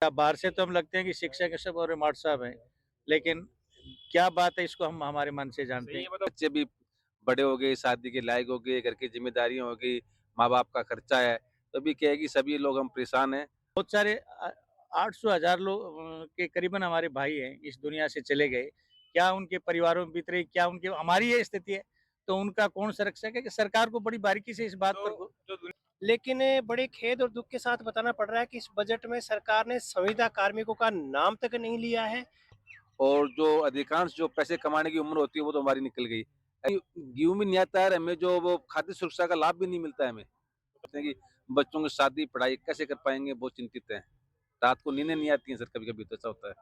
बाहर से तो हम लगते हैं कि शिक्षक सब और स्मार्ट साहब हैं, लेकिन क्या बात है इसको हम हमारे मन से जानते सही हैं। है मतलब बच्चे भी बड़े हो गए, शादी के लायक हो गए, घर की ज़िम्मेदारियाँ हो गई, माँ-बाप का खर्चा है, तो अभी क्या है कि सभी लोग हम परेशान हैं। बहुत सारे 800 हज़ार लोग के करीबन हमारे भाई हैं, इस दुनिया से चले गए। क्या उनके परिवारों में बीत रही, क्या उनके हमारी ये स्थिति है, तो उनका कौन संरक्षक है कि सरकार को बड़ी बारीकी से इस बात जो पर जो दुन लेकिन बड़े खेद और दुख के साथ बताना पड़ रहा है कि इस बजट में सरकार ने संविदा कार्मिकों का नाम तक नहीं लिया है। और जो अधिकांश जो पैसे कमाने की उम्र होती है, वो तो हमारी निकल गई। यूँ भी नहीं आता है, हमें जो वो खाद्य सुरक्षा का लाभ भी नहीं मिलता है हमें। कहते हैं कि बच्चों की शादी, पढ़ाई कैसे कर पाएँगे, बहुत चिंतित हैं। रात को नींदें नहीं आती हैं सर, कभी-कभी तो ऐसा होता है।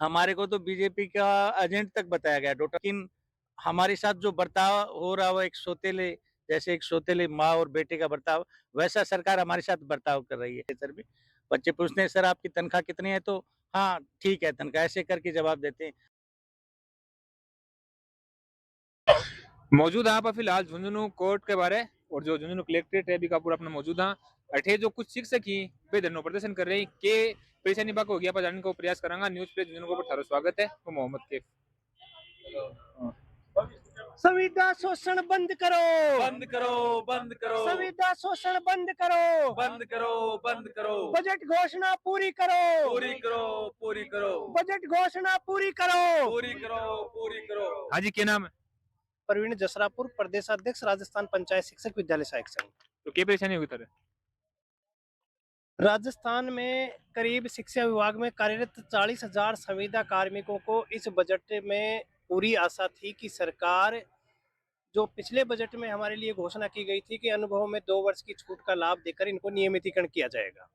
हमारे को तो बीजेपी का एजेंट तक बताया गया टोटल, लेकिन हमारे साथ जो बर्ताव हो रहा है वो एक सौतेले, जैसे एक सौतेले माँ और बेटे का बर्ताव, वैसा सरकार हमारे साथ बर्ताव कर रही है सर भी। बच्चे पूछते हैं सर आपकी तनख्वाह कितनी है, तो हाँ ठीक है तनख्वाह, ऐसे करके जवाब देते हैं। मौजूद आप फिलहाल झुंझुनू कोर्ट के बारे और जो झुंझुनू कलेक्ट्रेट है अभी का पूरा अपना मौजूद हाँ अठे जो कुछ शिक्षक ही बेधरनो प्रदर्शन कर रहे हैं के परेशानी बाको हो गया पर जानने को प्रयास करांगा न्यूज पे झुंझुनू को थारो स्वागत है वो मोहम्मद के संविदा शोषण बंद करो। बंद करो बंद करो संविदा शोषण बंद करो। बंद करो बंद करो बजट घोषणा पूरी करो। पूरी करो पूरी करो बजट घोषणा पूरी करो। पूरी करो पूरी करो। हाँ जी क्या नाम है? प्रवीण जसरापुर, प्रदेशाध्यक्ष, राजस्थान पंचायत शिक्षक विद्यालय सहायक संघ। तो क्या परेशानी हुई तारे? राजस्थान में करीब शिक्षा विभाग में कार्यरत 40,000 संविदा कार्मिकों को इस बजट में पूरी आशा थी कि सरकार जो पिछले बजट में हमारे लिए घोषणा की गई थी कि अनुभव में 2 वर्ष की छूट का लाभ देकर इनको नियमितीकरण किया जाएगा,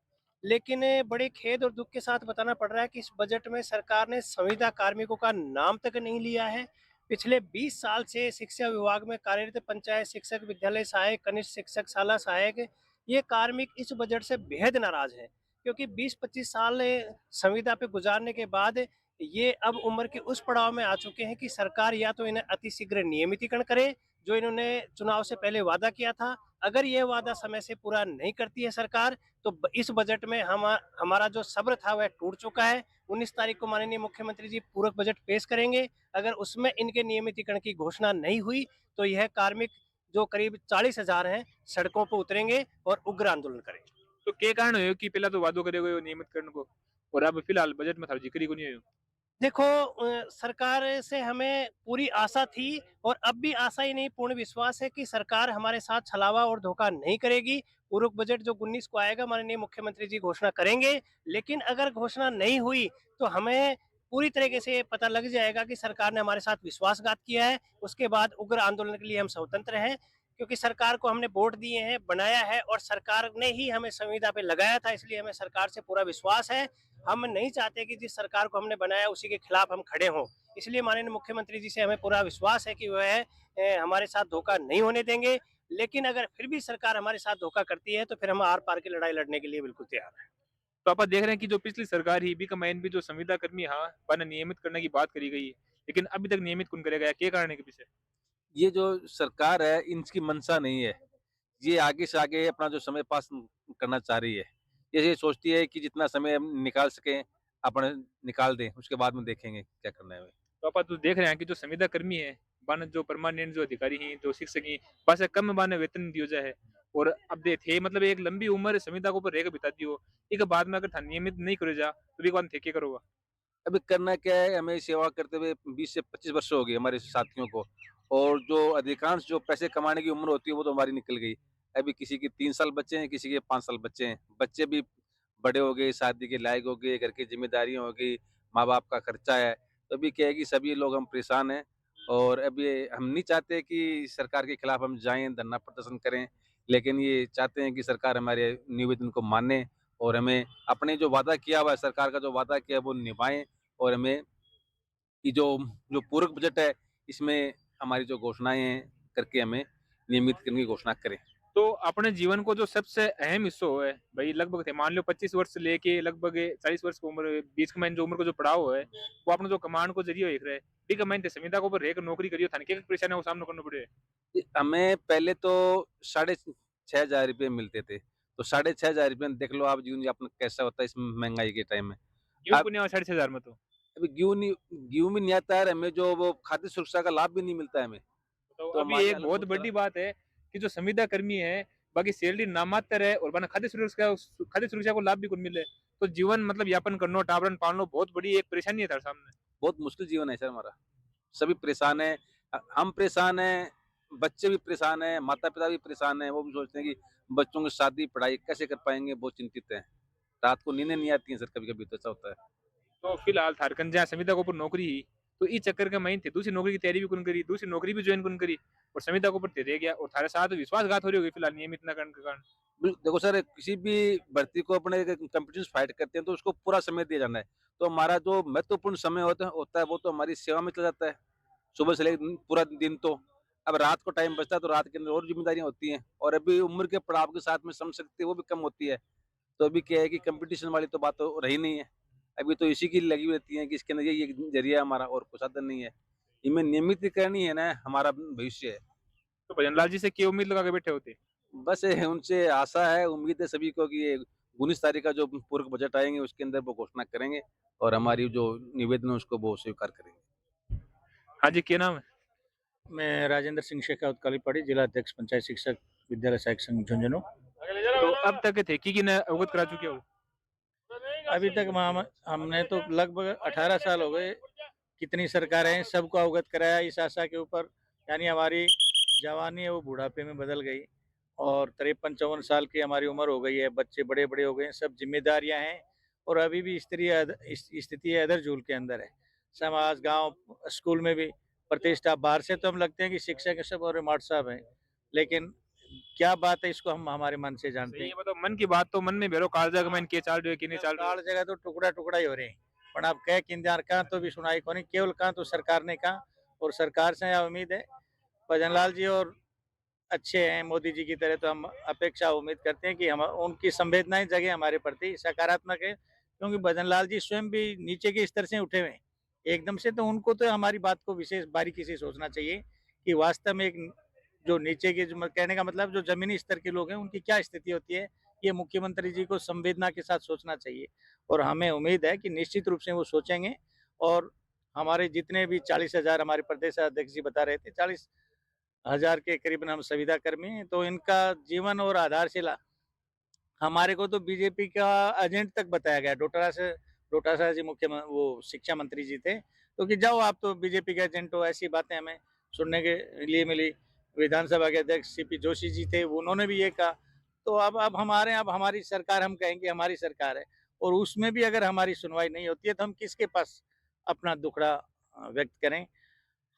लेकिन बड़े खेद और दुख के साथ बताना पड़ रहा है कि इस बजट में सरकार ने संविदा कार्मिकों का नाम तक नहीं लिया है। पिछले 20 साल से शिक्षा विभाग में कार्यरत पंचायत शिक्षक, विद्यालय सहायक, कनिष्ठ शिक्षक, शाला सहायक, ये कार्मिक इस बजट से बेहद नाराज है, क्योंकि 20-25 साल संविदा पे गुजारने के बाद ये अब उम्र के उस पड़ाव में आ चुके हैं कि सरकार या तो इन्हें अतिशीघ्र नियमितीकरण करे, जो इन्होंने चुनाव से पहले वादा किया था। अगर ये वादा समय से पूरा नहीं करती है सरकार, तो इस बजट में हमारा जो सब्र था वह टूट चुका है। 19 तारीख को माननीय मुख्यमंत्री जी पूरक बजट पेश करेंगे। अगर उसमें इनके नियमितीकरण की घोषणा नहीं हुई तो यह कार्मिक जो करीब 40,000 हैं सड़कों पर उतरेंगे और उग्र आंदोलन करेंगे। तो क्या कारण है कि पहला तो वादो करे हुए नियमित करने को और अब फिलहाल बजट में थारो जिक्र ही को नहीं है। देखो, सरकार से हमें पूरी आशा थी और अब भी आशा ही नहीं पूर्ण विश्वास है कि सरकार हमारे साथ छलावा और धोखा नहीं करेगी। पूर्व बजट जो 19 को आएगा माननीय मुख्यमंत्री जी घोषणा करेंगे, लेकिन अगर घोषणा नहीं हुई तो हमें पूरी तरीके से ये पता लग जाएगा कि सरकार ने हमारे साथ विश्वासघात किया है। उसके बाद उग्र आंदोलन के लिए हम स्वतंत्र हैं, क्योंकि सरकार को हमने वोट दिए हैं, बनाया है और सरकार ने ही हमें संविदा पे लगाया था, इसलिए हमें सरकार से पूरा विश्वास है। हम नहीं चाहते कि जिस सरकार को हमने बनाया उसी के खिलाफ हम खड़े हों। इसलिए माननीय मुख्यमंत्री जी से हमें पूरा विश्वास है कि वह हमारे साथ धोखा नहीं होने देंगे। लेकिन अगर फिर भी सरकार हमारे साथ धोखा करती है तो फिर हम आर पार की लड़ाई लड़ने के लिए बिल्कुल तैयार हैं। तो आप देख रहे हैं कि जो पिछली सरकार ही बी कमाइन भी जो संविदा कर्मी हाँ बन नियमित करने की बात करी गई है लेकिन अभी तक नियमित कौन करेगा क्या कारण है के पीछे? ये जो सरकार है इनकी मंशा नहीं है। ये आगे से आगे अपना जो समय पास करना चाह रही है। ये सोचती है कि जितना समय हम निकाल सकें अपन निकाल दें, उसके बाद में देखेंगे क्या करना है हमें। तो आप तो देख रहे हैं कि जो संविदा कर्मी है बाने जो परमानेंट जो अधिकारी हैं जो शिक्षक हैं बस कम बाने वेतन दियो जाए है और अब दे थे मतलब एक लंबी उम्र संविदा को ऊपर रेख बिता दियो एक बाद में अगर था नियमित नहीं करे जा तो एक बार थे क्या करोगा? अभी करना क्या है, हमें सेवा करते हुए 20 से 25 वर्ष हो गए हमारे साथियों को और जो अधिकांश जो पैसे कमाने की उम्र होती है वो तो हमारी निकल गई। अभी किसी के 3 साल बच्चे हैं, किसी के 5 साल बच्चे हैं। बच्चे भी बड़े हो गए, शादी के लायक हो गए, घर की ज़िम्मेदारियाँ हो गई, माँ-बाप का खर्चा है। तो अभी क्या है कि सभी लोग हम परेशान हैं और अभी हम नहीं चाहते कि सरकार के खिलाफ हम जाएँ, धरना प्रदर्शन करें। लेकिन ये चाहते हैं कि सरकार हमारे निवेदन को माने और हमें अपने जो वादा किया हुआ है, सरकार का जो वादा किया है वो निभाएँ और हमें कि जो जो पूरक बजट है, इसमें हमारी जो घोषणाएँ हैं, करके हमें नियमित करने की घोषणा करें। तो अपने जीवन को जो सबसे अहम हिस्सा है, भई लगभग थे मान लो 25 वर्ष से लेके लगभग 40 वर्ष की उम्र बीच के मायने जो उम्र को जो पड़ाव है, वो आपने जो कमांड को ज़रिए एक रहे, बी के मायने संविदा को ऊपर रह के नौकरी करियो थाने के परेशानियों को सामना करना पड़े? हमें पहले तो साढ़े 6,000 रुपए मिलते थे, तो 6,500 में देख लो आप जीवन यापन कैसा होता है इस महँगाई के टाइम में। गेहूँ अब को नहीं आया 6,500 में तो। अभी गेहूँ भी नहीं आता है और हमें जो वो खाद्य सुरक्षा का लाभ भी नहीं मिलता है हमें। तो तो अभी हमारी एक हालत बहुत बहुत बड़ी खराब। बात है कि जो संविदा कर्मी है, बाकी सैलरी नामात्र है और वरना खाद्य सुरक्षा को लाभ भी कुछ मिले। तो जीवन मतलब यापन करनो, टाबरन पालनो बहुत बड़ी एक परेशानी है थारे सामने। बहुत मुश्किल जीवन है सर हमारा। सभी परेशान हैं, हम परेशान हैं, बच्चे भी परेशान हैं, माता-पिता भी परेशान हैं। वो भी सोचते हैं कि बच्चों की शादी, पढ़ाई कैसे कर पाएँगे, बहुत चिंतित हैं। रात को नींदें नहीं आती हैं सर कभी-कभी तो ऐसा होता है। तो फिलहाल थारे कन जहाँ संविदा के ऊपर नौकरी ही, तो ई चक्कर के माइन थे दूसरी नौकरी की तैयारी भी कुन करी, दूसरी नौकरी भी जॉइन कुन करी और संविदा के ऊपर थे रह गया और थारे साथ विश्वासघात हो रही होगी फिलहाल नियमित ना करने के कारण। देखो सर किसी भी भर्ती को अपने कॉम्पिटिशन फाइट करते हैं तो उसको पूरा समय दिया जाना है। तो हमारा जो महत्वपूर्ण समय होता है वो तो हमारी सेवा में चला जाता है। सुबह से लेके पूरा दिन तो। अब रात को टाइम बचता है तो रात के अंदर और ज़िम्मेदारियाँ होती हैं और अभी उम्र के पड़ाव के साथ में श्रमशक्ति वो भी कम होती है। तो अभी क्या है कि कॉम्पिटिशन वाली तो बात तो रही नहीं है। अभी तो इसी की लगी हुई रहती है कि इसके अंदर ये एक ज़रिया है हमारा और कोई साधन नहीं है। इनमें नियमित करनी है ना हमारा भविष्य है। तो भजन लाल जी से क्या उम्मीद लगा के बैठे होते? बस उनसे आशा है, उम्मीद है सभी को कि ये 19 तारीख का जो पूर्व बजट आएँगे उसके अंदर वो घोषणा करेंगे और हमारी जो निवेदन है उसको वो स्वीकार करेंगे। हाँ जी, क्या नाम है? मैं राजेंद्र सिंह शेखावत कालीपड़ी, जिला अध्यक्ष पंचायत शिक्षक विद्यालय सहायक संघ झुंझुनू। तो अब तक थे कि न अवगत करा चुके हो? अभी तक हमने तो लगभग 18 साल हो गए, कितनी सरकारें हैं, सबको अवगत कराया इस आशा के ऊपर, यानी हमारी जवानी है वो बुढ़ापे में बदल गई और 53-54 साल की हमारी उम्र हो गई है, बच्चे बड़े-बड़े हो गए हैं, सब ज़िम्मेदारियाँ हैं और अभी भी स्थिति अधर-झूल के अंदर है। समाज, गाँव, स्कूल में भी प्रतिष्ठा, बाहर से तो हम लगते हैं कि शिक्षक सब और मास्टर साहब हैं, लेकिन क्या बात है इसको हम हमारे मन से जानते सही हैं। है मतलब मन की बात तो मन में भरो कालजा में के चाल रहे हो कि नहीं चाल रहे हो। काल जगह तो टुकड़ा-टुकड़ा ही हो रहे हैं। पण अब कह किंजार का तो भी सुनाई कोनी, केवल कहा तो सरकार ने कहा और सरकार से यह उम्मीद है, भजन लाल जी और अच्छे हैं मोदी जी की तरह तो हम अपेक्षा उम्मीद करते हैं कि हम उनकी संवेदनाएँ जगें हमारे प्रति सकारात्मक है, क्योंकि भजन लाल जी स्वयं भी नीचे के स्तर से उठे हुए हैं। एकदम से तो उनको तो हमारी बात को विशेष बारीकी से सोचना चाहिए कि वास्तव में एक जो नीचे के जो कहने का मतलब जो ज़मीनी स्तर के लोग हैं, उनकी क्या स्थिति होती है, ये मुख्यमंत्री जी को संवेदना के साथ सोचना चाहिए। और हमें उम्मीद है कि निश्चित रूप से वो सोचेंगे और हमारे जितने भी 40,000 हमारे प्रदेश अध्यक्ष जी बता रहे थे, 40,000 के करीबन हम संविदा कर्मी हैं, तो इनका जीवन और आधारशिला हमारे को तो बीजेपी का एजेंट तक बताया गया। डोटासरा जी वो शिक्षा मंत्री जी थे, तो कि जाओ आप तो बीजेपी के एजेंट हो, ऐसी बातें हमें सुनने के लिए मिली। विधानसभा के अध्यक्ष सीपी जोशी जी थे, उन्होंने भी ये कहा। तो अब हमारी सरकार हम कहेंगे हमारी सरकार है और उसमें भी अगर हमारी सुनवाई नहीं होती है, तो हम किसके पास अपना दुखड़ा व्यक्त करें।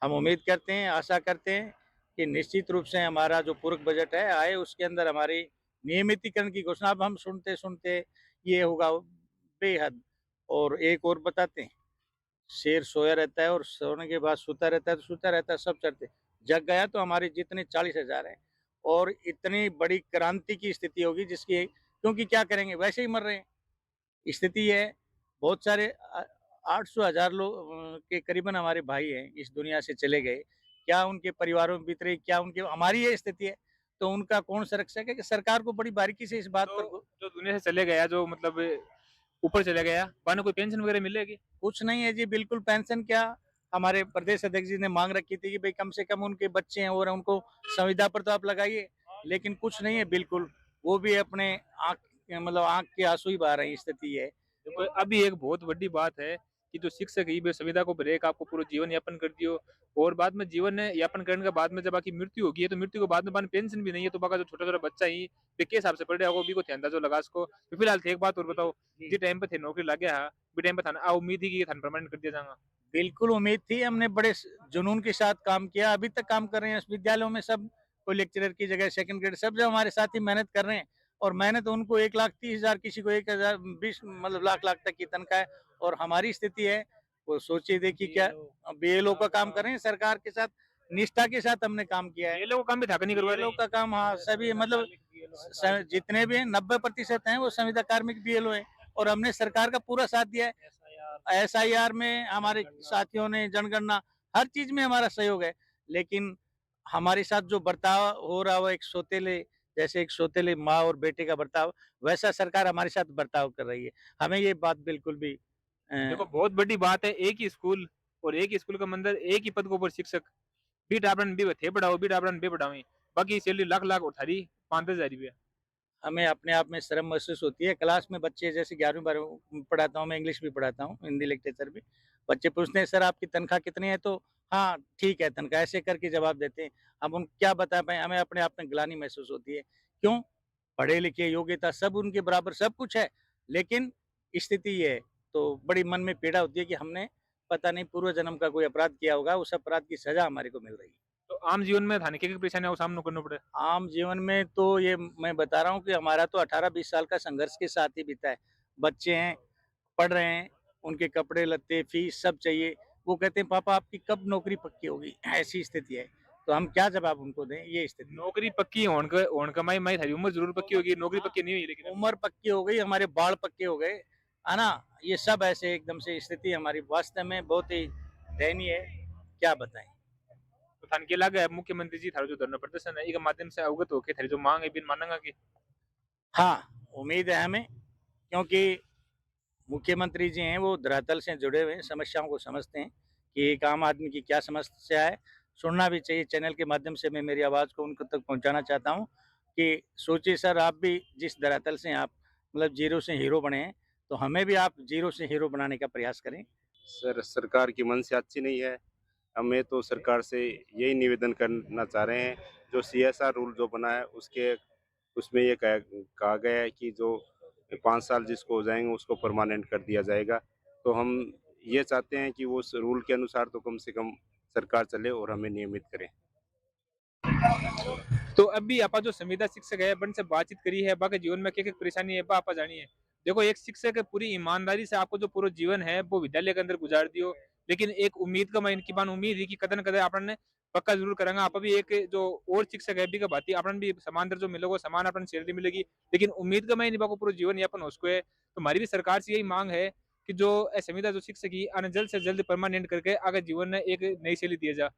हम उम्मीद करते हैं, आशा करते हैं कि निश्चित रूप से हमारा जो पूरक बजट है आए, उसके अंदर हमारी नियमितीकरण की घोषणा अब हम सुनते-सुनते ये होगा बेहद। और एक और बताते हैं, शेर सोया रहता है और सोने के बाद सोता रहता है, तो सोता रहता है, सब चढ़ते। जग गया तो हमारे जितने 40,000 हैं और इतनी बड़ी क्रांति की स्थिति होगी जिसकी क्योंकि क्या करेंगे, वैसे ही मर रहे हैं। स्थिति ये है, बहुत सारे 800,000 लोग के करीबन हमारे भाई हैं, इस दुनिया से चले गए। क्या उनके परिवारों में बीत रही, क्या उनके हमारी ये स्थिति है, तो उनका कौन संरक्षक है कि सरकार को बड़ी बारीकी से इस बात तो पर गौ जो दुनिया से चले गया जो मतलब ऊपर चले गया, वानो कोई पेंशन वगैरह मिलेगी? कुछ नहीं है जी, बिल्कुल पेंशन क्या, हमारे प्रदेश अध्यक्ष जी ने माँग रखी थी कि भई कम से कम उनके बच्चे हैं और उनको संविदा पर तो आप लगाइए, लेकिन कुछ नहीं है बिल्कुल। वो भी अपने आँख मतलब आँख के आँसू ही बहा रही स्थिति है। देखो अभी एक बहुत बड़ी बात है कि जो शिक्षक ही संविदा को ब्रेक आपको पूरा जीवन यापन कर दियो और बाद में जीवन यापन करने के बाद में जब आपकी मृत्यु होगी है तो मृत्यु के बाद में बान पेंशन भी नहीं है तो बाका जो छोटा छोटा बच्चा ही पे के हिसाब से पढ़ रहा होगा भी को ध्यान जो लगा उसको तो फिलहाल थे एक बात और बताओ जिस टाइम पे थे नौकरी लग गया भी टाइम पे था ना उम्मीद ही की थाना परमानेंट कर दिया जाएगा। बिल्कुल उम्मीद थी, हमने बड़े जुनून के साथ काम किया, अभी तक काम कर रहे हैं इस विद्यालयों में सब, कोई लेक्चरर की जगह सेकंड ग्रेड सब जो हमारे साथी मेहनत कर रहे हैं और मेहनत उनको 1,30,000 किसी को 1,000 20 मतलब लाख तक की तनख्वाह है और हमारी स्थिति है, वो सोचिए देखिए क्या बीएलओ का काम कर रहे हैं सरकार के साथ, निष्ठा के साथ हमने काम किया है। ये लोगों काम भी था नहीं करवा बीएलओ रहे का काम हाँ, सभी मतलब जितने भी हैं 90% हैं वो संविदा कार्मिक बीएलओ हैं और हमने सरकार का पूरा साथ दिया है। एसआईआर में हमारे साथियों ने जनगणना हर चीज में हमारा सहयोग है, लेकिन हमारे साथ जो बर्ताव हो रहा है वो एक सौतेले जैसे एक सौतेली माँ और बेटे का बर्ताव, वैसा सरकार हमारे साथ बर्ताव कर रही है। हमें ये बात बिल्कुल भी देखो बहुत बड़ी बात है, एक ही स्कूल और एक ही स्कूल के अंदर एक ही पद के ऊपर शिक्षक बीट आपन बी थे पढ़ाओ बीट आपन बे पढ़ाओ बाकी सैलरी लाख लाख उठारी 5-10 हजार रुपया। हमें अपने आप में शर्म महसूस होती है। क्लास में बच्चे जैसे 11वीं 12वीं पढ़ाता हूँ, मैं इंग्लिश भी पढ़ाता हूँ, हिंदी लिटरेचर भी। बच्चे पूछते हैं, "सर आपकी तनख्वाह कितनी है?" तो हाँ, ठीक है तनख्वाह, ऐसे करके जवाब देते हैं। हम उनको क्या बता पाएँ, हमें अपने आप में ग्लानि महसूस होती है। क्यों? पढ़े-लिखे, योग्यता सब उनके बराबर सब कुछ है, लेकिन स्थिति ये है। तो बड़ी मन में पीड़ा होती है कि हमने पता नहीं पूर्व जन्म का कोई अपराध किया होगा, उस अपराध की सज़ा हमारे को मिल रही है। तो आम जीवन में थाने के परेशानियों का सामना करना पड़े। आम जीवन में तो ये मैं बता रहा हूँ कि हमारा तो 18-20 साल का संघर्ष के साथ ही बीता है। बच्चे हैं, पढ़ रहे हैं, उनके कपड़े-लत्ते, फीस सब चाहिए। वो कहते हैं पापा आपकी कब नौकरी पक्की होगी? ऐसी स्थिति है। तो हम क्या जवाब उनको दें? ये स्थिति है। नौकरी पक्की होने का माई थारी उम्र जरूर पक्की होगी, नौकरी हाँ, पक्की नहीं हुई लेकिन अभी। उम्र पक्की हो गई, हमारे बाल पक्के हो गए, है ना? ये सब ऐसे एकदम से स्थिति हमारी वास्तव में बहुत ही दयनीय है, क्या बताएँ? तो थाने के लगे मुख्यमंत्री जी थारो जो धरना प्रदर्शन है, इके माध्यम से अवगत होके थारी जो मांग है बिन मानेगा की। हाँ, उम्मीद है हमें क्योंकि मुख्यमंत्री जी हैं वो धरातल से जुड़े हुए हैं, समस्याओं को समझते हैं कि एक आम आदमी की क्या समस्या है। सुनना भी चाहिए चैनल के माध्यम से मैं मेरी आवाज़ को उनको तक पहुँचाना चाहता हूँ कि सोचिए सर आप भी जिस धरातल से आप मतलब ज़ीरो से हीरो बने हैं, तो हमें भी आप ज़ीरो से हीरो बनाने का प्रयास करें। सर सरकार की मंशा अच्छी नहीं है। हमें तो सरकार से यही निवेदन करना चाह रहे हैं, जो सीएसआर रूल जो बना है उसके उसमें ये कहा गया है कि जो 5 साल जिसको हो जाएँगे उसको परमानेंट कर दिया जाएगा। तो हम ये चाहते हैं कि वो उस रूल के अनुसार तो कम से कम सरकार चले और हमें नियमित करे। तो अभी आपा जो संविदा शिक्षक है बन से बातचीत करी है बाकी जीवन में क्या क्या परेशानी है बा आपा जानी है। देखो एक शिक्षक है पूरी ईमानदारी से आपको जो पूरा जीवन है वो विद्यालय के अंदर गुजार दियो, लेकिन एक उम्मीद का मैं इनकी बान उम्मीद है कि कदम कदम अपन ने पक्का जरूर करेंगे। आप भी एक जो और शिक्षक है भी का बात अपन भी समान दर्जो मिलेगा समान अपन सैलरी मिलेगी, लेकिन उम्मीद का मैं नहीं बाको पूरा जीवन यापन हो उसको है। तो हमारी भी सरकार से यही मांग है कि जो संविदा जो शिक्षक की आने जल्द से जल्द परमानेंट करके आगे जीवन में एक नई शैली दिया जा।